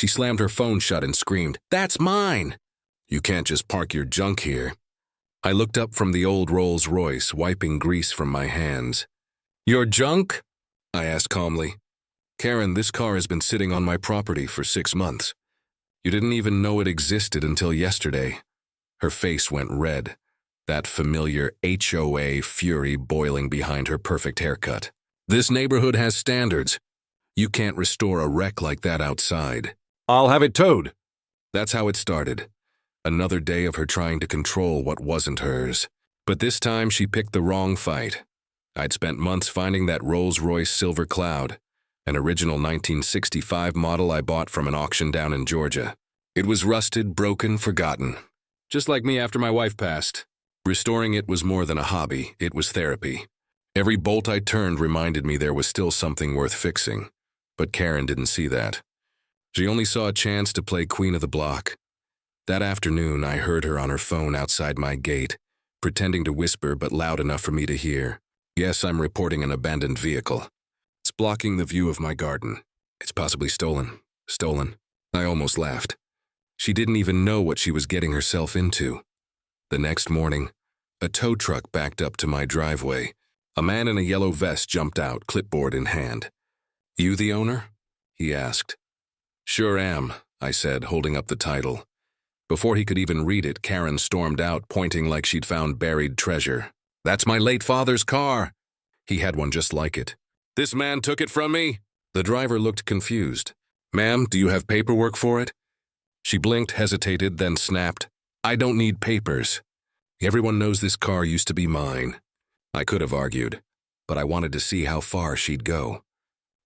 She slammed her phone shut and screamed, "That's mine! You can't just park your junk here." I looked up from the old Rolls Royce, wiping grease from my hands. "Your junk?" I asked calmly. "Karen, this car has been sitting on my property for 6 months. You didn't even know it existed until yesterday." Her face went red, that familiar HOA fury boiling behind her perfect haircut. "This neighborhood has standards. You can't restore a wreck like that outside." "I'll have it towed." That's how it started. Another day of her trying to control what wasn't hers. But this time she picked the wrong fight. I'd spent months finding that Rolls Royce Silver Cloud, an original 1965 model I bought from an auction down in Georgia. It was rusted, broken, forgotten. Just like me after my wife passed. Restoring it was more than a hobby, it was therapy. Every bolt I turned reminded me there was still something worth fixing. But Karen didn't see that. She only saw a chance to play queen of the block. That afternoon, I heard her on her phone outside my gate, pretending to whisper but loud enough for me to hear. "Yes, I'm reporting an abandoned vehicle. It's blocking the view of my garden. It's possibly stolen." Stolen? I almost laughed. She didn't even know what she was getting herself into. The next morning, a tow truck backed up to my driveway. A man in a yellow vest jumped out, clipboard in hand. "You the owner?" he asked. "Sure am," I said, holding up the title. Before he could even read it, Karen stormed out, pointing like she'd found buried treasure. "That's my late father's car. He had one just like it. This man took it from me." The driver looked confused. "Ma'am, do you have paperwork for it?" She blinked, hesitated, then snapped, "I don't need papers. Everyone knows this car used to be mine." I could have argued, but I wanted to see how far she'd go.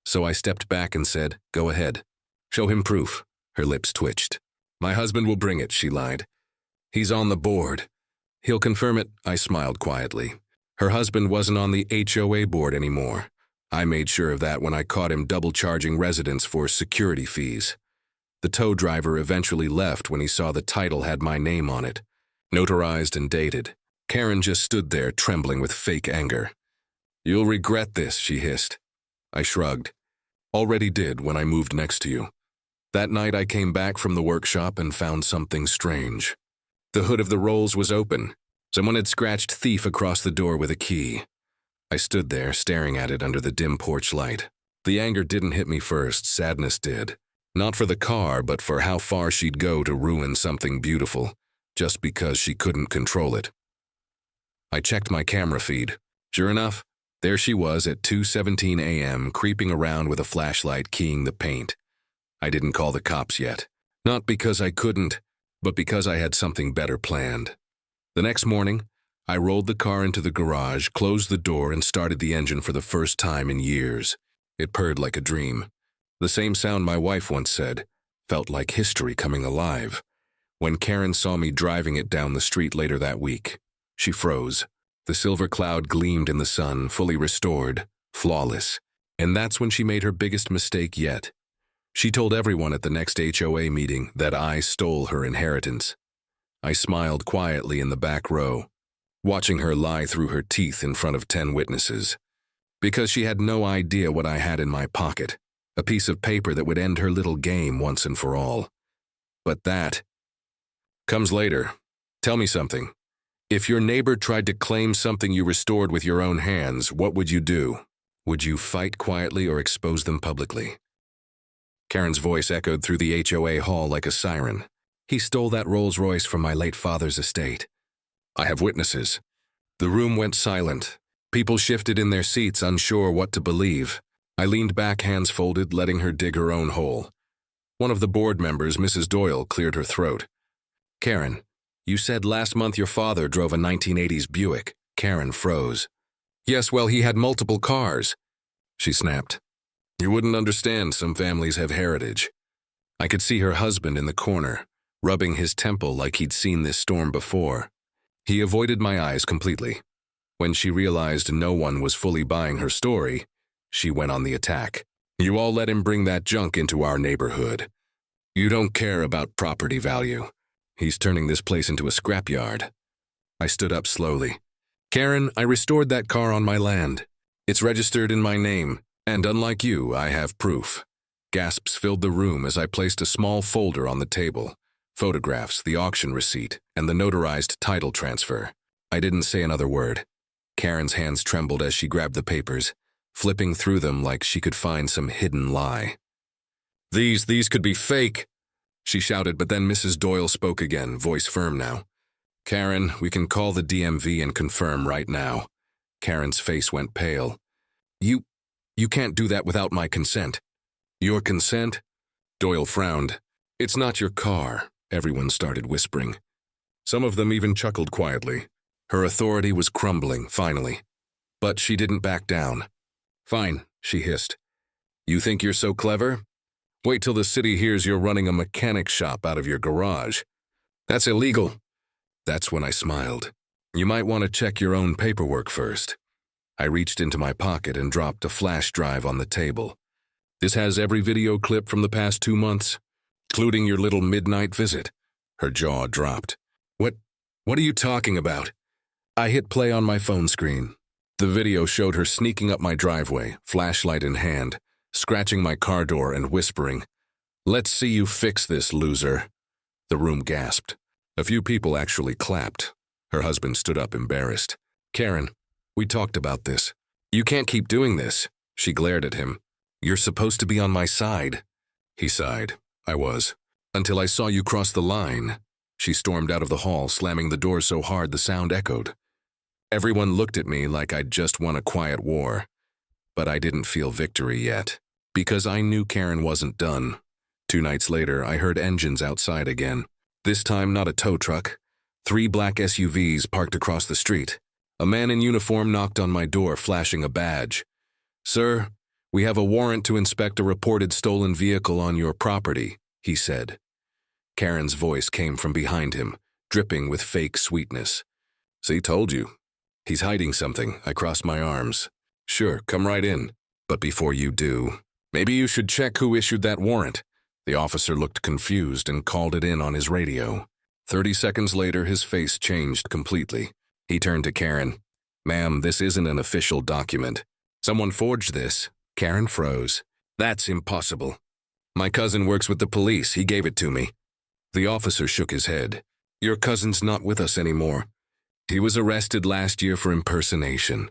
So I stepped back and said, "Go ahead. Show him proof." Her lips twitched. "My husband will bring it," she lied. "He's on the board." "He'll confirm it," I smiled quietly. Her husband wasn't on the HOA board anymore. I made sure of that when I caught him double-charging residents for security fees. The tow driver eventually left when he saw the title had my name on it, notarized and dated. Karen just stood there, trembling with fake anger. "You'll regret this," she hissed. I shrugged. "Already did when I moved next to you." That night I came back from the workshop and found something strange. The hood of the Rolls was open. Someone had scratched "thief" across the door with a key. I stood there, staring at it under the dim porch light. The anger didn't hit me first, sadness did. Not for the car, but for how far she'd go to ruin something beautiful, just because she couldn't control it. I checked my camera feed. Sure enough, there she was at 2:17 a.m., creeping around with a flashlight keying the paint. I didn't call the cops yet. Not because I couldn't, but because I had something better planned. The next morning, I rolled the car into the garage, closed the door, and started the engine for the first time in years. It purred like a dream. The same sound my wife once said, felt like history coming alive. When Karen saw me driving it down the street later that week, she froze. The Silver Cloud gleamed in the sun, fully restored, flawless. And that's when she made her biggest mistake yet. She told everyone at the next HOA meeting that I stole her inheritance. I smiled quietly in the back row, watching her lie through her teeth in front of 10 witnesses. Because she had no idea what I had in my pocket, a piece of paper that would end her little game once and for all. But that comes later. Tell me something. If your neighbor tried to claim something you restored with your own hands, what would you do? Would you fight quietly or expose them publicly? Karen's voice echoed through the HOA hall like a siren. "He stole that Rolls Royce from my late father's estate." "I have witnesses." The room went silent. People shifted in their seats, unsure what to believe. I leaned back, hands folded, letting her dig her own hole. One of the board members, Mrs. Doyle, cleared her throat. "Karen, you said last month your father drove a 1980s Buick." Karen froze. "Yes, well, he had multiple cars," she snapped. "You wouldn't understand, some families have heritage." I could see her husband in the corner, rubbing his temple like he'd seen this storm before. He avoided my eyes completely. When she realized no one was fully buying her story, she went on the attack. "You all let him bring that junk into our neighborhood. You don't care about property value. He's turning this place into a scrapyard." I stood up slowly. "Karen, I restored that car on my land. It's registered in my name, and unlike you, I have proof." Gasps filled the room as I placed a small folder on the table. Photographs, the auction receipt, and the notarized title transfer. I didn't say another word. Karen's hands trembled as she grabbed the papers, flipping through them like she could find some hidden lie. These could be fake, she shouted, but then Mrs. Doyle spoke again, voice firm now. Karen, we can call the DMV and confirm right now. Karen's face went pale. You can't do that without my consent. Your consent? Doyle frowned. It's not your car, everyone started whispering. Some of them even chuckled quietly. Her authority was crumbling, finally. But she didn't back down. Fine, she hissed. You think you're so clever? Wait till the city hears you're running a mechanic shop out of your garage. That's illegal. That's when I smiled. You might want to check your own paperwork first. I reached into my pocket and dropped a flash drive on the table. This has every video clip from the past 2 months, including your little midnight visit. Her jaw dropped. What are you talking about? I hit play on my phone screen. The video showed her sneaking up my driveway, flashlight in hand, scratching my car door and whispering, "Let's see you fix this, loser." The room gasped. A few people actually clapped. Her husband stood up embarrassed. Karen, we talked about this. You can't keep doing this. She glared at him. You're supposed to be on my side. He sighed. I was. Until I saw you cross the line. She stormed out of the hall, slamming the door so hard the sound echoed. Everyone looked at me like I'd just won a quiet war. But I didn't feel victory yet, because I knew Karen wasn't done. 2 nights later, I heard engines outside again. This time not a tow truck. 3 black SUVs parked across the street. A man in uniform knocked on my door, flashing a badge. Sir, we have a warrant to inspect a reported stolen vehicle on your property, he said. Karen's voice came from behind him, dripping with fake sweetness. See, told you. He's hiding something. I crossed my arms. Sure, come right in. But before you do, maybe you should check who issued that warrant. The officer looked confused and called it in on his radio. 30 seconds later, his face changed completely. He turned to Karen. Ma'am, this isn't an official document. Someone forged this. Karen froze. That's impossible. My cousin works with the police. He gave it to me. The officer shook his head. Your cousin's not with us anymore. He was arrested last year for impersonation.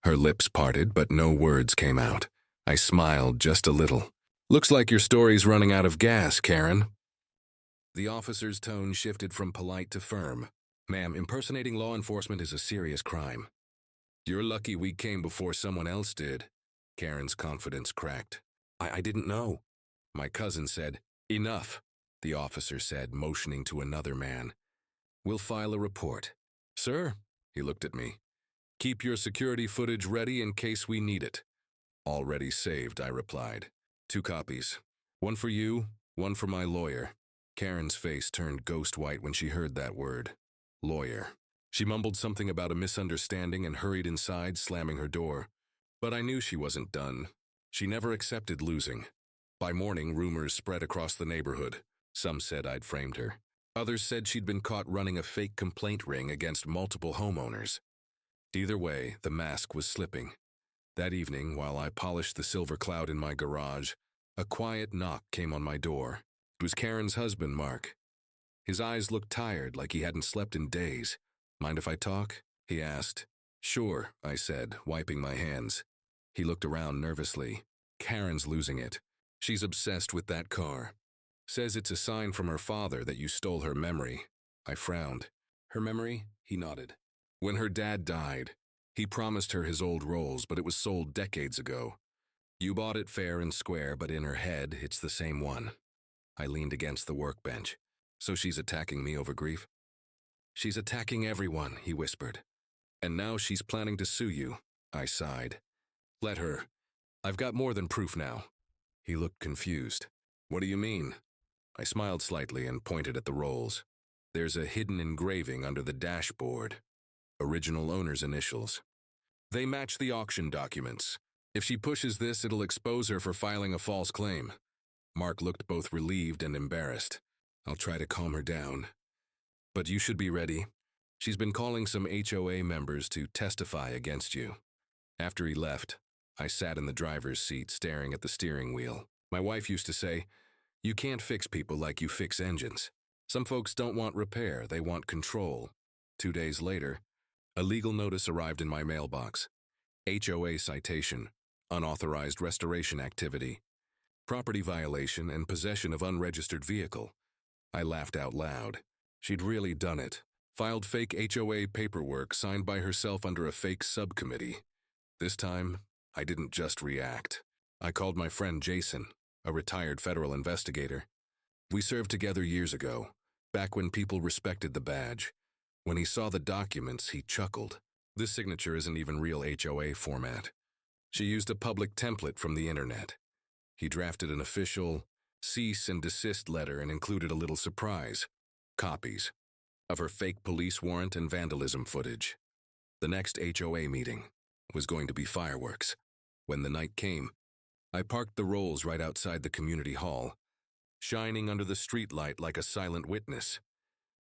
Her lips parted, but no words came out. I smiled just a little. Looks like your story's running out of gas, Karen. The officer's tone shifted from polite to firm. Ma'am, impersonating law enforcement is a serious crime. You're lucky we came before someone else did. Karen's confidence cracked. I didn't know. My cousin said, Enough, the officer said, motioning to another man. We'll file a report. Sir, he looked at me. Keep your security footage ready in case we need it. Already saved, I replied. 2 copies. One for you, one for my lawyer. Karen's face turned ghost white when she heard that word. Lawyer. She mumbled something about a misunderstanding and hurried inside, slamming her door. But I knew she wasn't done. She never accepted losing. By morning, rumors spread across the neighborhood. Some said I'd framed her. Others said she'd been caught running a fake complaint ring against multiple homeowners. Either way, the mask was slipping. That evening, while I polished the Silver Cloud in my garage, a quiet knock came on my door. It was Karen's husband, Mark. His eyes looked tired, like he hadn't slept in days. Mind if I talk? He asked. Sure, I said, wiping my hands. He looked around nervously. Karen's losing it. She's obsessed with that car. Says it's a sign from her father that you stole her memory. I frowned. Her memory? He nodded. When her dad died, he promised her his old Rolls, but it was sold decades ago. You bought it fair and square, but in her head, it's the same one. I leaned against the workbench. So she's attacking me over grief? She's attacking everyone, he whispered. And now she's planning to sue you, I sighed. Let her. I've got more than proof now. He looked confused. What do you mean? I smiled slightly and pointed at the rolls. There's a hidden engraving under the dashboard. Original owner's initials. They match the auction documents. If she pushes this, it'll expose her for filing a false claim. Mark looked both relieved and embarrassed. I'll try to calm her down. But you should be ready. She's been calling some HOA members to testify against you. After he left, I sat in the driver's seat staring at the steering wheel. My wife used to say, "You can't fix people like you fix engines." Some folks don't want repair, they want control. 2 days later, a legal notice arrived in my mailbox. HOA citation, unauthorized restoration activity, property violation, and possession of unregistered vehicle. I laughed out loud. She'd really done it. Filed fake HOA paperwork signed by herself under a fake subcommittee. This time, I didn't just react. I called my friend Jason, a retired federal investigator. We served together years ago, back when people respected the badge. When he saw the documents, he chuckled. This signature isn't even real HOA format. She used a public template from the internet. He drafted an official cease and desist letter and included a little surprise: copies of her fake police warrant and vandalism footage. The next HOA meeting was going to be fireworks. When the night came, I parked the Rolls right outside the community hall, shining under the streetlight like a silent witness.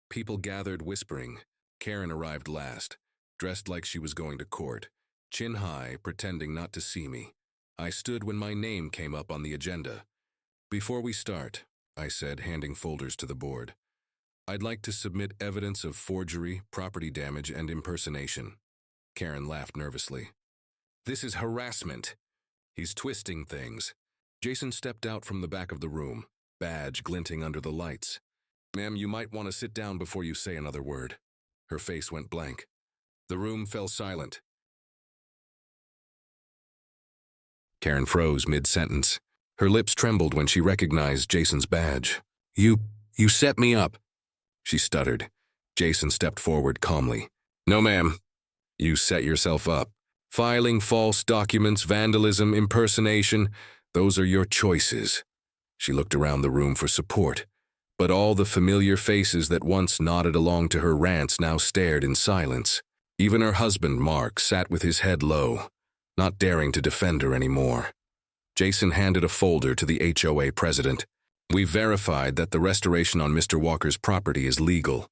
People gathered whispering. Karen arrived last, dressed like she was going to court, chin high, pretending not to see me. I stood when my name came up on the agenda. "Before we start," I said, handing folders to the board, "I'd like to submit evidence of forgery, property damage, and impersonation." Karen laughed nervously. "This is harassment." "He's twisting things." Jason stepped out from the back of the room, badge glinting under the lights. "Ma'am, you might want to sit down before you say another word." Her face went blank. The room fell silent. Karen froze mid-sentence. Her lips trembled when she recognized Jason's badge. You set me up," she stuttered. Jason stepped forward calmly. "No, ma'am. You set yourself up. Filing false documents, vandalism, impersonation, those are your choices." She looked around the room for support, but all the familiar faces that once nodded along to her rants now stared in silence. Even her husband, Mark, sat with his head low, not daring to defend her anymore. Jason handed a folder to the HOA president. "We've verified that the restoration on Mr. Walker's property is legal.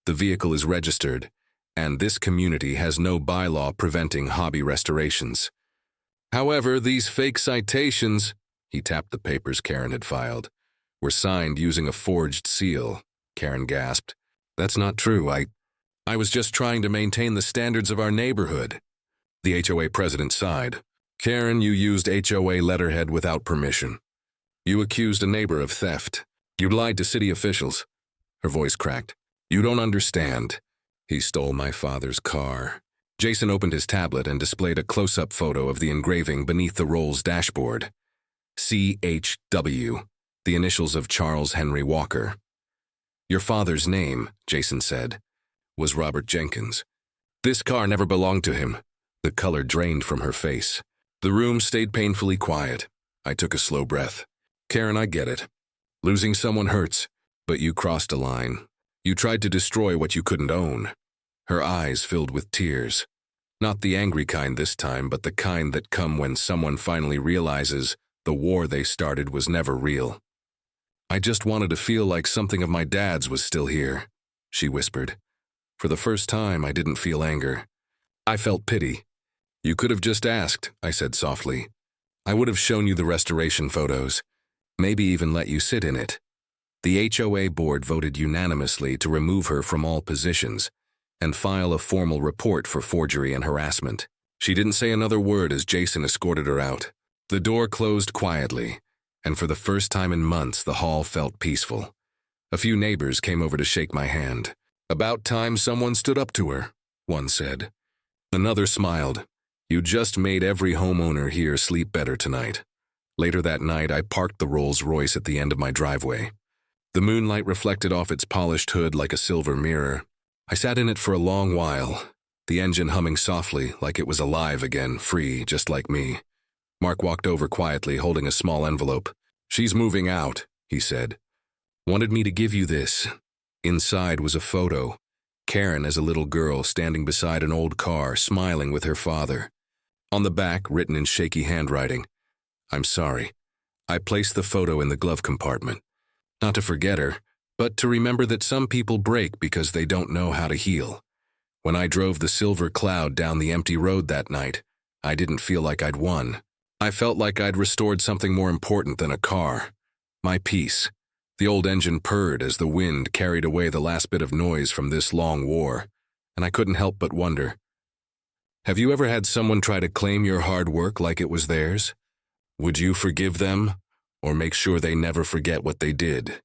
The vehicle is registered, and this community has no bylaw preventing hobby restorations. However, these fake citations," he tapped the papers Karen had filed, "were signed using a forged seal." Karen gasped. "That's not true. I was just trying to maintain the standards of our neighborhood." The HOA president sighed. "Karen, you used HOA letterhead without permission. You accused a neighbor of theft. You lied to city officials." Her voice cracked. "You don't understand. He stole my father's car." Jason opened his tablet and displayed a close-up photo of the engraving beneath the Rolls dashboard. CHW, the initials of Charles Henry Walker. "Your father's name," Jason said, "was Robert Jenkins. This car never belonged to him." The color drained from her face. The room stayed painfully quiet. I took a slow breath. "Karen, I get it. Losing someone hurts, but you crossed a line. You tried to destroy what you couldn't own." Her eyes filled with tears. Not the angry kind this time, but the kind that come when someone finally realizes the war they started was never real. "I just wanted to feel like something of my dad's was still here," she whispered. For the first time, I didn't feel anger. I felt pity. "You could have just asked," I said softly. "I would have shown you the restoration photos, maybe even let you sit in it." The HOA board voted unanimously to remove her from all positions and file a formal report for forgery and harassment. She didn't say another word as Jason escorted her out. The door closed quietly, and for the first time in months, the hall felt peaceful. A few neighbors came over to shake my hand. "About time someone stood up to her," one said. Another smiled. "You just made every homeowner here sleep better tonight." Later that night, I parked the Rolls Royce at the end of my driveway. The moonlight reflected off its polished hood like a silver mirror. I sat in it for a long while, the engine humming softly like it was alive again, free, just like me. Mark walked over quietly, holding a small envelope. "She's moving out," he said. "Wanted me to give you this." Inside was a photo. Karen as a little girl standing beside an old car, smiling with her father. On the back, written in shaky handwriting, "I'm sorry. I placed the photo in the glove compartment. Not to forget her, but to remember that some people break because they don't know how to heal. When I drove the Silver Cloud down the empty road that night, I didn't feel like I'd won. I felt like I'd restored something more important than a car. My peace. The old engine purred as the wind carried away the last bit of noise from this long war, and I couldn't help but wonder. Have you ever had someone try to claim your hard work like it was theirs? Would you forgive them, or make sure they never forget what they did?